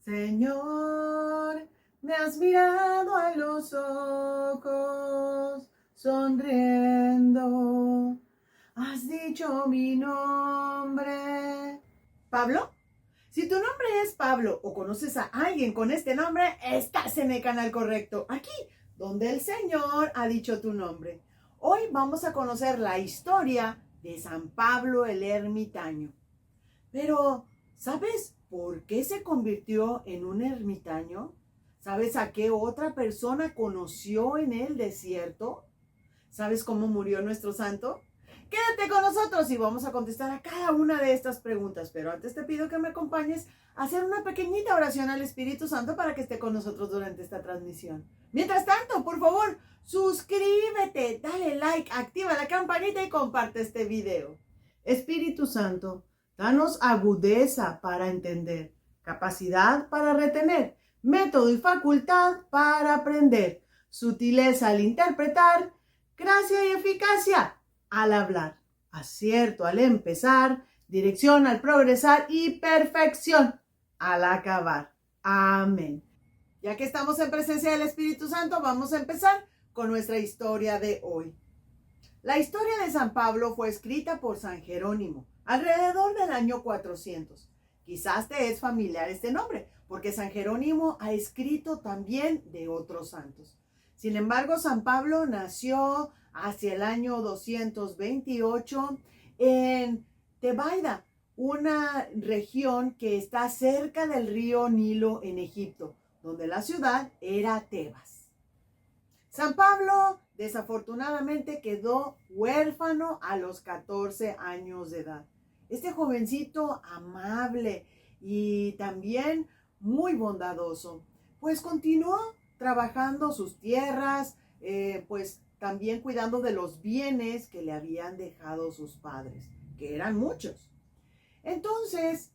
Señor, me has mirado a los ojos, sonriendo, has dicho mi nombre. ¿Pablo? Si tu nombre es Pablo o conoces a alguien con este nombre, estás en el canal correcto, aquí, donde el Señor ha dicho tu nombre. Hoy vamos a conocer la historia de San Pablo el Ermitaño. Pero, ¿sabes por qué se convirtió en un ermitaño? ¿Sabes a qué otra persona conoció en el desierto? ¿Sabes cómo murió nuestro santo? Quédate con nosotros y vamos a contestar a cada una de estas preguntas. Pero antes te pido que me acompañes a hacer una pequeñita oración al Espíritu Santo para que esté con nosotros durante esta transmisión. Mientras tanto, por favor, suscríbete, dale like, activa la campanita y comparte este video. Espíritu Santo, danos agudeza para entender, capacidad para retener, método y facultad para aprender, sutileza al interpretar, gracia y eficacia al hablar, acierto al empezar, dirección al progresar y perfección al acabar. Amén. Ya que estamos en presencia del Espíritu Santo, vamos a empezar con nuestra historia de hoy. La historia de San Pablo fue escrita por San Jerónimo alrededor del año 400. Quizás te es familiar este nombre, porque San Jerónimo ha escrito también de otros santos. Sin embargo, San Pablo nació hacia el año 228 en Tebaida, una región que está cerca del río Nilo en Egipto, donde la ciudad era Tebas. San Pablo desafortunadamente quedó huérfano a los 14 años de edad. Este jovencito amable y también muy bondadoso, pues continuó trabajando sus tierras, pues también cuidando de los bienes que le habían dejado sus padres, que eran muchos. Entonces,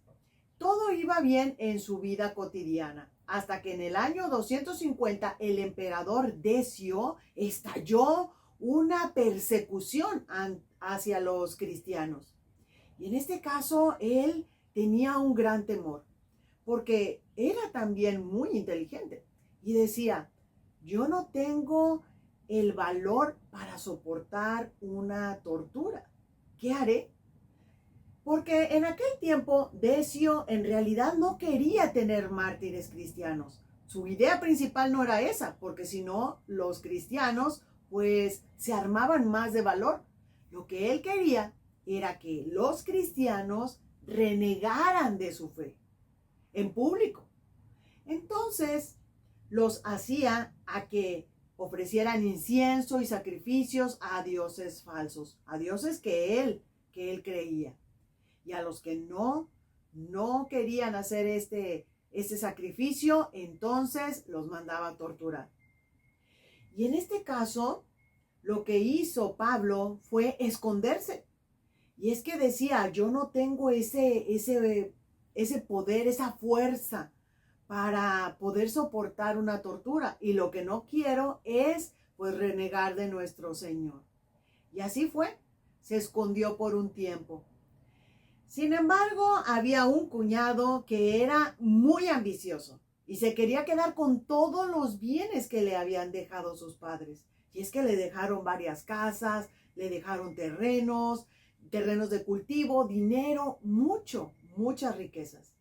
todo iba bien en su vida cotidiana, hasta que en el año 250 el emperador Decio estalló una persecución hacia los cristianos. Y en este caso, él tenía un gran temor, porque era también muy inteligente. Y decía, yo no tengo el valor para soportar una tortura. ¿Qué haré? Porque en aquel tiempo Decio en realidad no quería tener mártires cristianos. Su idea principal no era esa, porque si no, los cristianos pues se armaban más de valor. Lo que él quería era que los cristianos renegaran de su fe en público. Entonces los hacía a que ofrecieran incienso y sacrificios a dioses falsos, a dioses que él creía. Y a los que no querían hacer este sacrificio, entonces los mandaba a torturar. Y en este caso, lo que hizo Pablo fue esconderse. Y es que decía, yo no tengo ese poder, esa fuerza para poder soportar una tortura. Y lo que no quiero es pues renegar de nuestro Señor. Y así fue, se escondió por un tiempo. Sin embargo, había un cuñado que era muy ambicioso y se quería quedar con todos los bienes que le habían dejado sus padres. Y es que le dejaron varias casas, le dejaron terrenos de cultivo, dinero, muchas riquezas.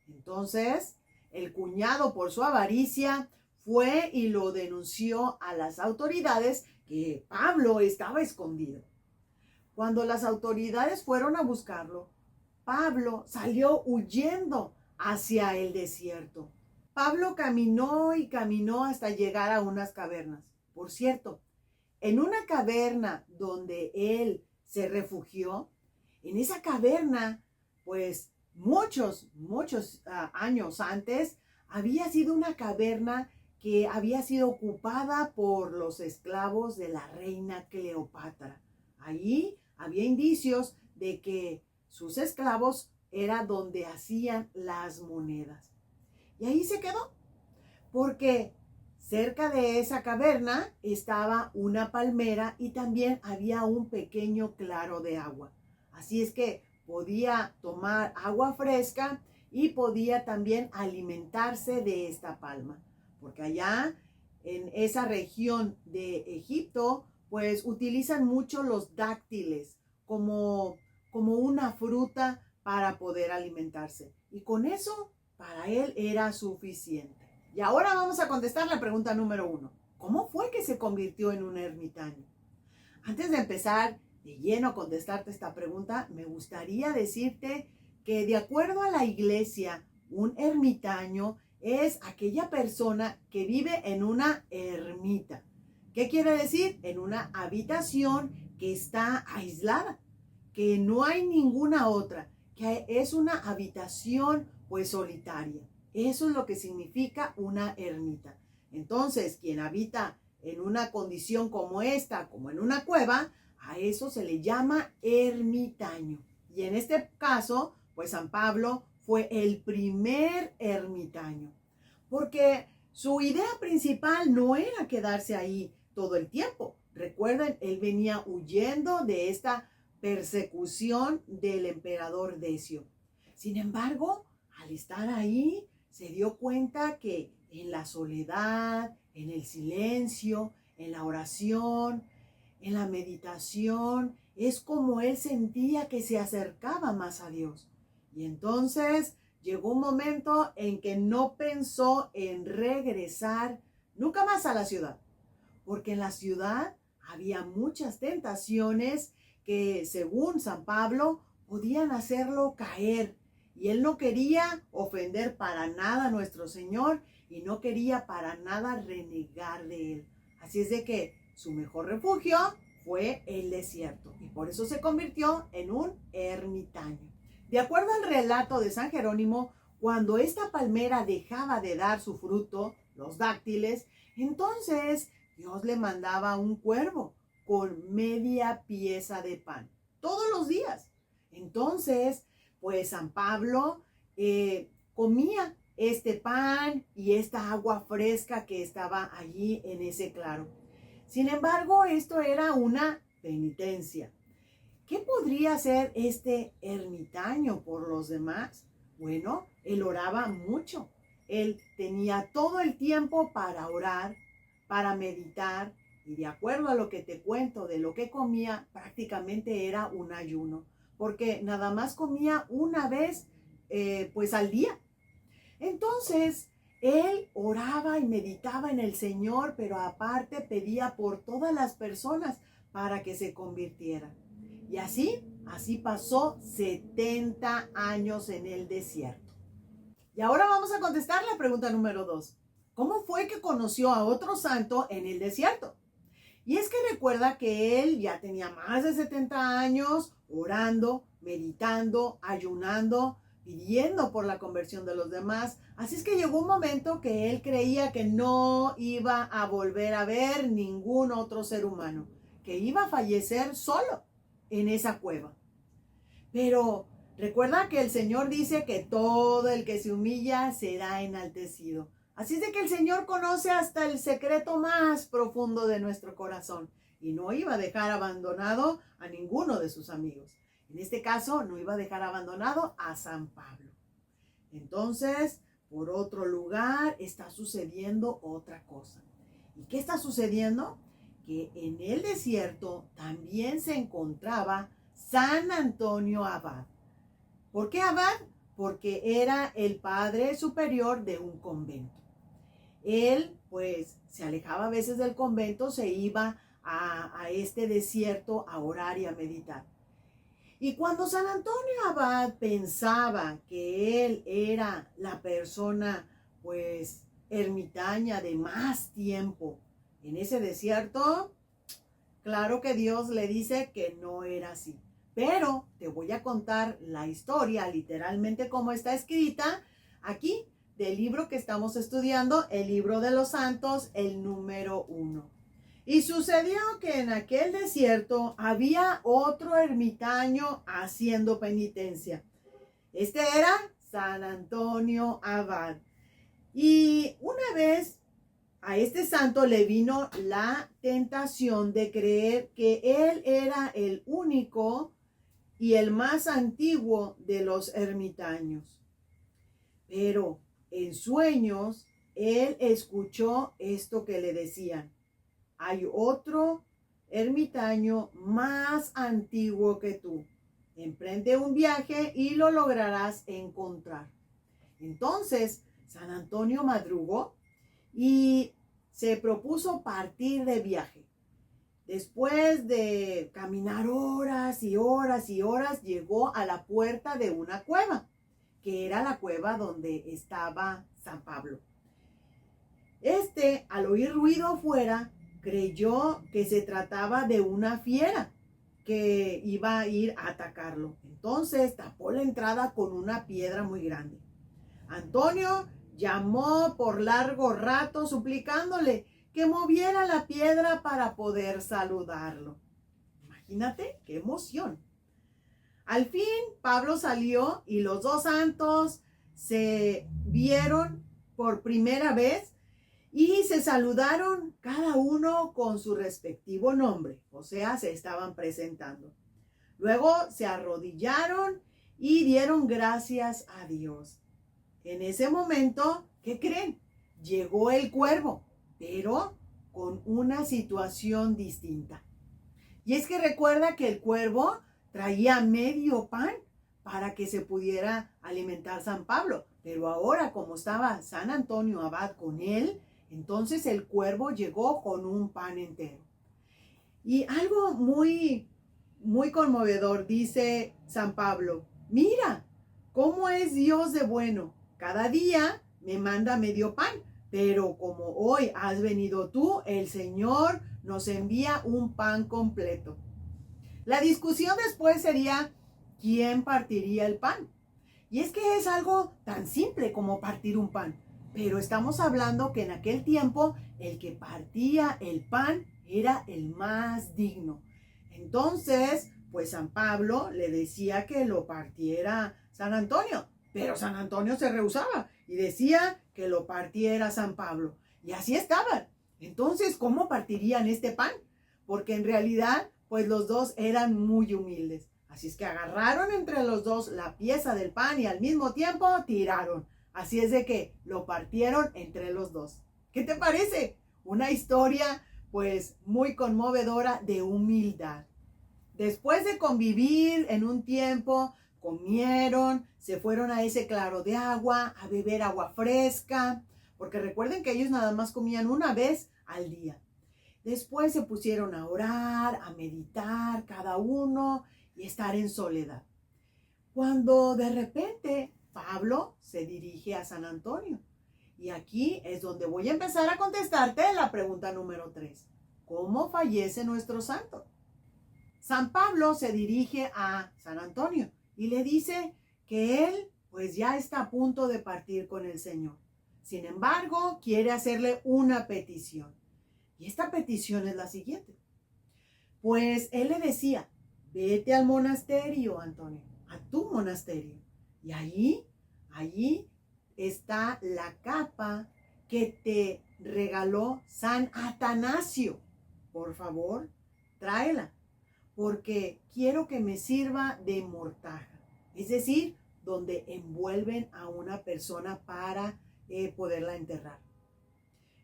Entonces, el cuñado, por su avaricia, fue y lo denunció a las autoridades que Pablo estaba escondido. Cuando las autoridades fueron a buscarlo, Pablo salió huyendo hacia el desierto. Pablo caminó y caminó hasta llegar a unas cavernas. Por cierto, en una caverna donde él se refugió, en esa caverna, pues muchos años antes, había sido una caverna que había sido ocupada por los esclavos de la reina Cleopatra. Allí había indicios de que sus esclavos era donde hacían las monedas. Y ahí se quedó, porque cerca de esa caverna estaba una palmera y también había un pequeño claro de agua. Así es que podía tomar agua fresca y podía también alimentarse de esta palma, porque allá en esa región de Egipto, pues utilizan mucho los dáctiles como una fruta para poder alimentarse. Y con eso, para él era suficiente. Y ahora vamos a contestar la pregunta número 1. ¿Cómo fue que se convirtió en un ermitaño? Antes de empezar de lleno a contestarte esta pregunta, me gustaría decirte que de acuerdo a la iglesia, un ermitaño es aquella persona que vive en una ermita. ¿Qué quiere decir? En una habitación que está aislada, que no hay ninguna otra, que es una habitación pues solitaria. Eso es lo que significa una ermita. Entonces, quien habita en una condición como esta, como en una cueva, a eso se le llama ermitaño. Y en este caso, pues San Pablo fue el primer ermitaño, porque su idea principal no era quedarse ahí todo el tiempo. Recuerden, él venía huyendo de esta persecución del emperador Decio. Sin embargo, al estar ahí, se dio cuenta que en la soledad, en el silencio, en la oración, en la meditación, es como él sentía que se acercaba más a Dios. Y entonces llegó un momento en que no pensó en regresar nunca más a la ciudad, porque en la ciudad había muchas tentaciones que, según San Pablo, podían hacerlo caer. Y él no quería ofender para nada a nuestro Señor y no quería para nada renegar de él. Así es de que su mejor refugio fue el desierto y por eso se convirtió en un ermitaño. De acuerdo al relato de San Jerónimo, cuando esta palmera dejaba de dar su fruto, los dáctiles, entonces Dios le mandaba un cuervo con media pieza de pan todos los días. Entonces, pues San Pablo comía este pan y esta agua fresca que estaba allí en ese claro. Sin embargo, esto era una penitencia. ¿Qué podría hacer este ermitaño por los demás? Bueno, él oraba mucho. Él tenía todo el tiempo para orar, para meditar, y de acuerdo a lo que te cuento de lo que comía, prácticamente era un ayuno, porque nada más comía una vez pues al día. Entonces, él oraba y meditaba en el Señor, pero aparte pedía por todas las personas para que se convirtieran. Y así pasó 70 años en el desierto. Y ahora vamos a contestar la pregunta número 2. ¿Cómo fue que conoció a otro santo en el desierto? Y es que recuerda que él ya tenía más de 70 años orando, meditando, ayunando, pidiendo por la conversión de los demás. Así es que llegó un momento que él creía que no iba a volver a ver ningún otro ser humano, que iba a fallecer solo en esa cueva. Pero recuerda que el Señor dice que todo el que se humilla será enaltecido. Así es de que el Señor conoce hasta el secreto más profundo de nuestro corazón y no iba a dejar abandonado a ninguno de sus amigos. En este caso, no iba a dejar abandonado a San Pablo. Entonces, por otro lugar, está sucediendo otra cosa. ¿Y qué está sucediendo? Que en el desierto también se encontraba San Antonio Abad. ¿Por qué Abad? Porque era el padre superior de un convento. Él, pues, se alejaba a veces del convento, se iba a este desierto a orar y a meditar. Y cuando San Antonio Abad pensaba que él era la persona, pues, ermitaña de más tiempo en ese desierto, claro que Dios le dice que no era así. Pero te voy a contar la historia literalmente como está escrita aquí del libro que estamos estudiando, el libro de los santos, el número 1. Y sucedió que en aquel desierto había otro ermitaño haciendo penitencia. Este era San Antonio Abad. Y una vez a este santo le vino la tentación de creer que él era el único y el más antiguo de los ermitaños. Pero en sueños, él escuchó esto que le decían: hay otro ermitaño más antiguo que tú. Emprende un viaje y lo lograrás encontrar. Entonces, San Antonio madrugó y se propuso partir de viaje. Después de caminar horas y horas y horas, llegó a la puerta de una cueva, que era la cueva donde estaba San Pablo. Al oír ruido afuera, creyó que se trataba de una fiera que iba a ir a atacarlo. Entonces tapó la entrada con una piedra muy grande. Antonio llamó por largo rato suplicándole que moviera la piedra para poder saludarlo. Imagínate qué emoción. Al fin Pablo salió y los dos santos se vieron por primera vez y se saludaron cada uno con su respectivo nombre, o sea, se estaban presentando. Luego se arrodillaron y dieron gracias a Dios. En ese momento, ¿qué creen? Llegó el cuervo, pero con una situación distinta. Y es que recuerda que el cuervo traía medio pan para que se pudiera alimentar San Pablo. Pero ahora, como estaba San Antonio Abad con él, entonces el cuervo llegó con un pan entero. Y algo muy, muy conmovedor dice San Pablo: mira, cómo es Dios de bueno. Cada día me manda medio pan, pero como hoy has venido tú, el Señor nos envía un pan completo. La discusión después sería quién partiría el pan. Y es que es algo tan simple como partir un pan. Pero estamos hablando que en aquel tiempo el que partía el pan era el más digno. Entonces, pues San Pablo le decía que lo partiera San Antonio. Pero San Antonio se rehusaba y decía que lo partiera San Pablo. Y así estaban. Entonces, ¿cómo partirían este pan? Porque en realidad, pues los dos eran muy humildes. Así es que agarraron entre los dos la pieza del pan y al mismo tiempo tiraron. Así es de que lo partieron entre los dos. ¿Qué te parece? Una historia pues muy conmovedora de humildad. Después de convivir en un tiempo, comieron, se fueron a ese claro de agua, a beber agua fresca, porque recuerden que ellos nada más comían una vez al día. Después se pusieron a orar, a meditar cada uno y estar en soledad. Cuando de repente Pablo se dirige a San Antonio. Y aquí es donde voy a empezar a contestarte la pregunta número 3. ¿Cómo fallece nuestro santo? San Pablo se dirige a San Antonio y le dice que él pues ya está a punto de partir con el Señor. Sin embargo, quiere hacerle una petición. Y esta petición es la siguiente. Pues él le decía: vete al monasterio, Antonio, a tu monasterio. Y allí está la capa que te regaló San Atanasio. Por favor, tráela, porque quiero que me sirva de mortaja. Es decir, donde envuelven a una persona para poderla enterrar.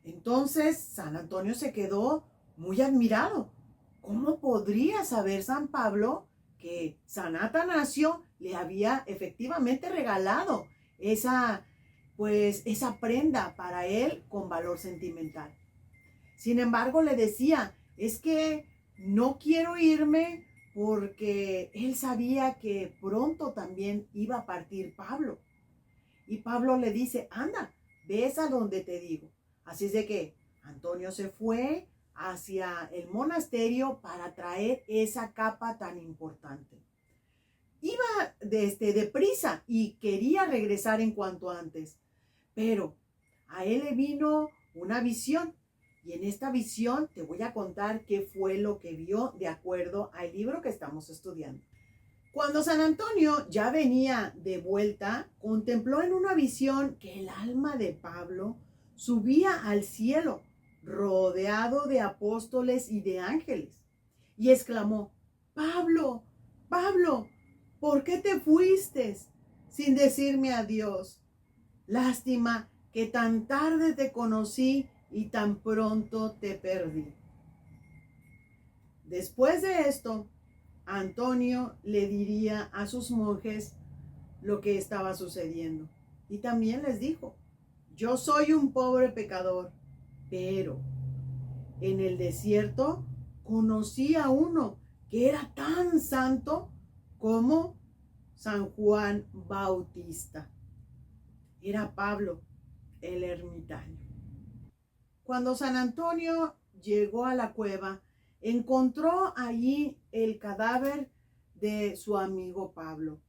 Entonces, San Antonio se quedó muy admirado. ¿Cómo podría saber San Pablo que San Atanasio le había efectivamente regalado esa prenda para él con valor sentimental? Sin embargo, le decía: es que no quiero irme porque él sabía que pronto también iba a partir Pablo. Y Pablo le dice: anda, ves a donde te digo. Así es de que Antonio se fue hacia el monasterio para traer esa capa tan importante. Iba deprisa y quería regresar en cuanto antes, pero a él le vino una visión. Y en esta visión te voy a contar qué fue lo que vio de acuerdo al libro que estamos estudiando. Cuando San Antonio ya venía de vuelta, contempló en una visión que el alma de Pablo subía al cielo, rodeado de apóstoles y de ángeles, y exclamó: Pablo, Pablo, ¿por qué te fuiste sin decirme adiós? Lástima que tan tarde te conocí y tan pronto te perdí. Después de esto, Antonio le diría a sus monjes lo que estaba sucediendo. Y también les dijo, yo soy un pobre pecador, pero en el desierto conocí a uno que era tan santo como San Juan Bautista. Era Pablo, el ermitaño. Cuando San Antonio llegó a la cueva, encontró allí el cadáver de su amigo Pablo,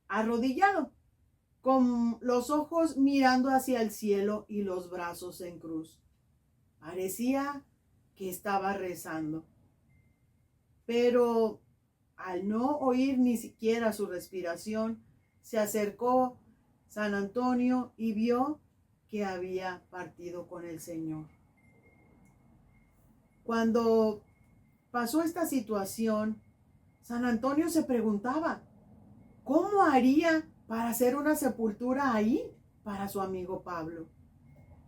arrodillado, con los ojos mirando hacia el cielo y los brazos en cruz. Parecía que estaba rezando, pero al no oír ni siquiera su respiración, se acercó San Antonio y vio que había partido con el Señor. Cuando pasó esta situación, San Antonio se preguntaba, ¿cómo haría para hacer una sepultura ahí para su amigo Pablo?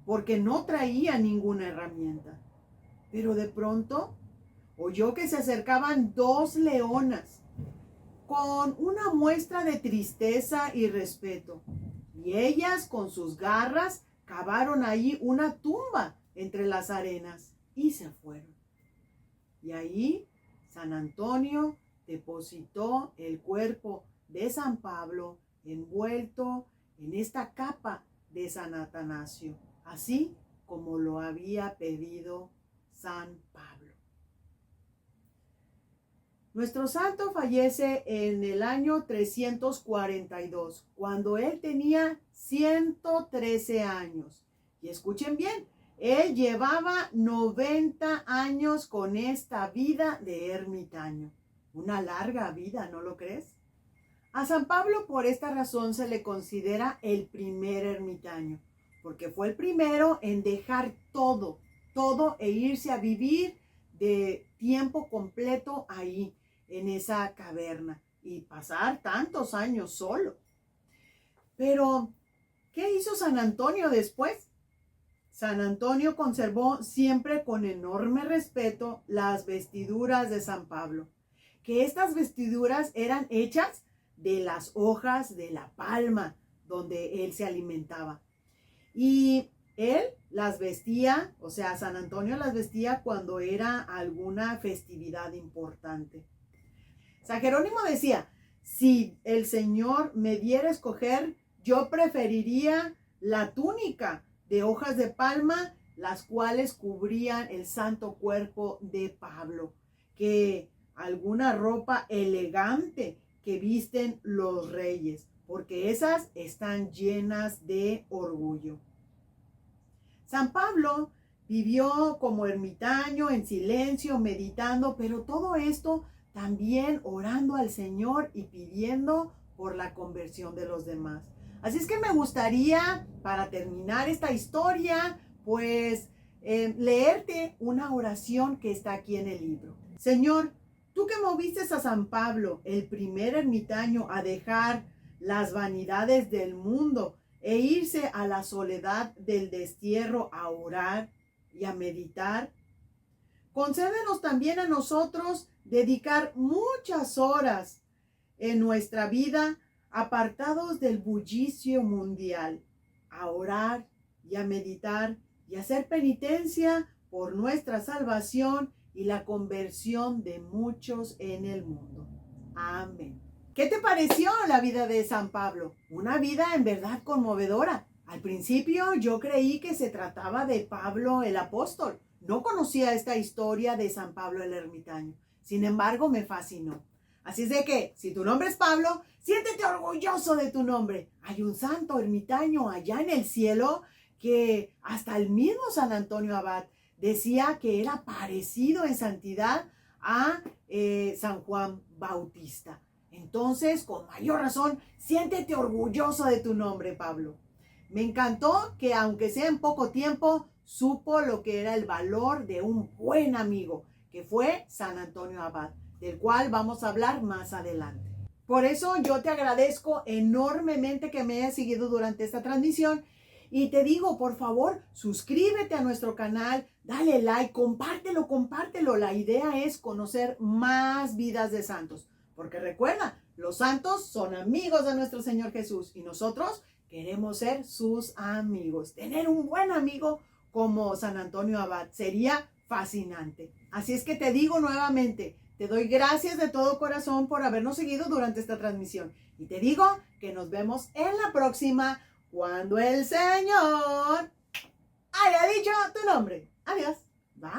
Porque no traía ninguna herramienta. Pero de pronto oyó que se acercaban dos leonas con una muestra de tristeza y respeto. Y ellas con sus garras cavaron ahí una tumba entre las arenas y se fueron. Y ahí San Antonio depositó el cuerpo de San Pablo envuelto en esta capa de San Atanasio, así como lo había pedido San Pablo. Nuestro santo fallece en el año 342, cuando él tenía 113 años. Y escuchen bien, él llevaba 90 años con esta vida de ermitaño. Una larga vida, ¿no lo crees? A San Pablo por esta razón se le considera el primer ermitaño, porque fue el primero en dejar todo e irse a vivir de tiempo completo ahí, en esa caverna, y pasar tantos años solo. Pero, ¿qué hizo San Antonio después? San Antonio conservó siempre con enorme respeto las vestiduras de San Pablo, que estas vestiduras eran hechas de las hojas de la palma donde él se alimentaba. Y él las vestía, o sea, San Antonio las vestía cuando era alguna festividad importante. San Jerónimo decía, si el Señor me diera a escoger, yo preferiría la túnica de hojas de palma, las cuales cubrían el santo cuerpo de Pablo, que alguna ropa elegante que visten los reyes, porque esas están llenas de orgullo. San Pablo vivió como ermitaño, en silencio, meditando, pero todo esto también orando al Señor y pidiendo por la conversión de los demás. Así es que me gustaría, para terminar esta historia, pues leerte una oración que está aquí en el libro. Señor, tú que moviste a San Pablo, el primer ermitaño, a dejar las vanidades del mundo e irse a la soledad del destierro a orar y a meditar, concédenos también a nosotros dedicar muchas horas en nuestra vida apartados del bullicio mundial, a orar y a meditar y a hacer penitencia por nuestra salvación y la conversión de muchos en el mundo. Amén. ¿Qué te pareció la vida de San Pablo? Una vida en verdad conmovedora. Al principio yo creí que se trataba de Pablo el apóstol. No conocía esta historia de San Pablo el ermitaño. Sin embargo, me fascinó. Así es de que, si tu nombre es Pablo, siéntete orgulloso de tu nombre. Hay un santo ermitaño allá en el cielo que hasta el mismo San Antonio Abad decía que era parecido en santidad a San Juan Bautista. Entonces, con mayor razón, siéntete orgulloso de tu nombre, Pablo. Me encantó que, aunque sea en poco tiempo, supo lo que era el valor de un buen amigo, que fue San Antonio Abad, del cual vamos a hablar más adelante. Por eso yo te agradezco enormemente que me hayas seguido durante esta transmisión. Y te digo, por favor, suscríbete a nuestro canal, dale like, compártelo, compártelo. La idea es conocer más vidas de santos. Porque recuerda, los santos son amigos de nuestro Señor Jesús y nosotros queremos ser sus amigos. Tener un buen amigo como San Antonio Abad sería fascinante. Así es que te digo nuevamente, te doy gracias de todo corazón por habernos seguido durante esta transmisión. Y te digo que nos vemos en la próxima, cuando el Señor haya dicho tu nombre. Adiós. Bye.